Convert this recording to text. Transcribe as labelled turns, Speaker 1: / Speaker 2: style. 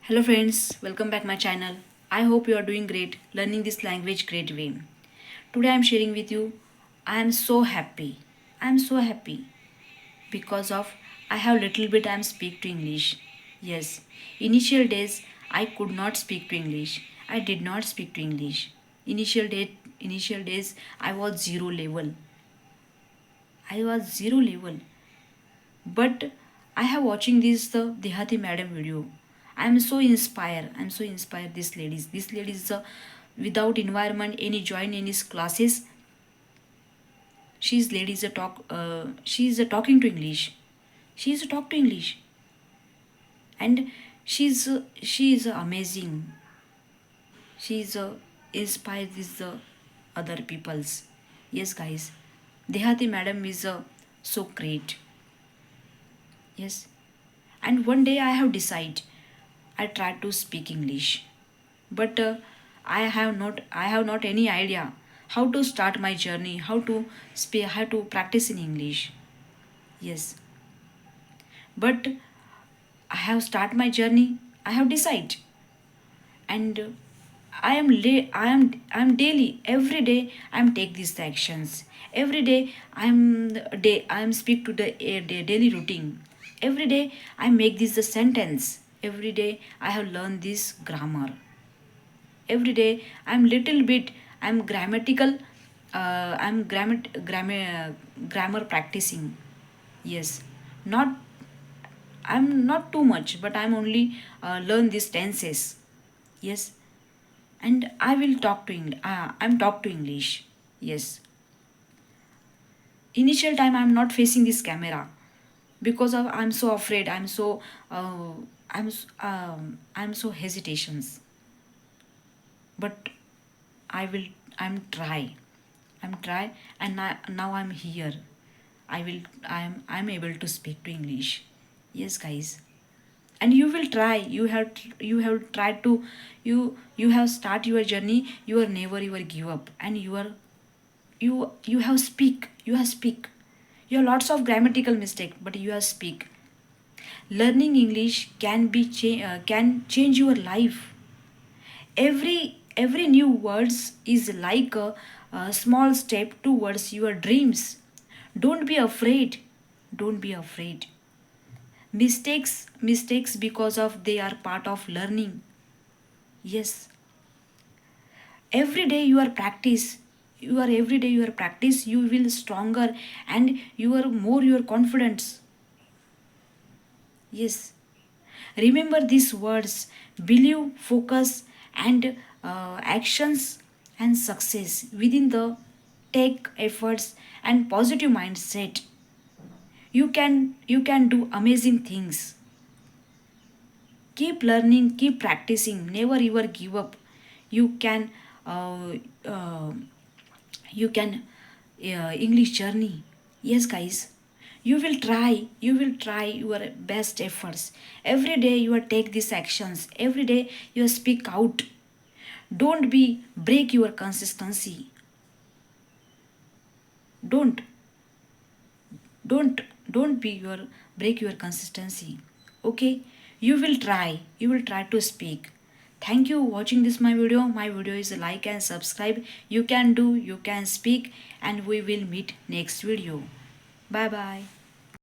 Speaker 1: Hello friends, welcome back my channel. I hope you are doing great, learning this language great way. Today I am sharing with you. I am so happy. I am so happy because of I have little bit I am speak to English. Yes, initial days I could not speak to English. I did not speak to English. Initial days I was zero level. I was zero level. But I have watching this the Dehati madam video. I am so inspired. I am so inspired this ladies. This ladies without environment any join any classes. She's ladies a talk. She's a talking to English. She's a talk to English, and she is amazing. She's inspired these other peoples. Yes, guys. Dehati madam is so great. Yes, and one day I have decided I try to speak English, but I have not any idea how to start my journey, how to practice in English. Yes, but I have start my journey. I have decided, and I am daily every day I am take these actions. Every day I am speak to the daily routine. Every day I make this a sentence. Every day I have learned this grammar. Every day I'm little bit I'm grammatical grammar practicing. Yes, not I'm not too much, but I'm only learn these tenses. Yes, and I will talk to I'm talk to English. Yes, initial time I'm not facing this camera because of I'm so afraid. I'm so hesitations, but I will I'm try, and now I'm here. I'm able to speak to English. Yes, guys, and you will try. You have tried to you have start your journey. You are never ever give up, and you have speak. You have speak. You have lots of grammatical mistake, but you have speak. Learning English can change your life. Every new words is like a small step towards your dreams. Don't be afraid. Don't be afraid. Mistakes because of they are part of learning. Yes, every day you are practice. Every day you are practice, you will stronger, and you are more your confidence. Yes, remember these words: believe, focus, and actions and success within the take efforts and positive mindset. You can do amazing things. Keep learning, keep practicing, never ever give up. You can uh, uh, you can English journey. Yes, guys, you will try your best efforts. Every day you will take these actions. Every day you will speak out. Don't be break your consistency. Don't don't don't be your break your consistency. Okay, you will try to speak. Thank you watching this my video is like and subscribe. You can speak, and we will meet next video. Bye bye.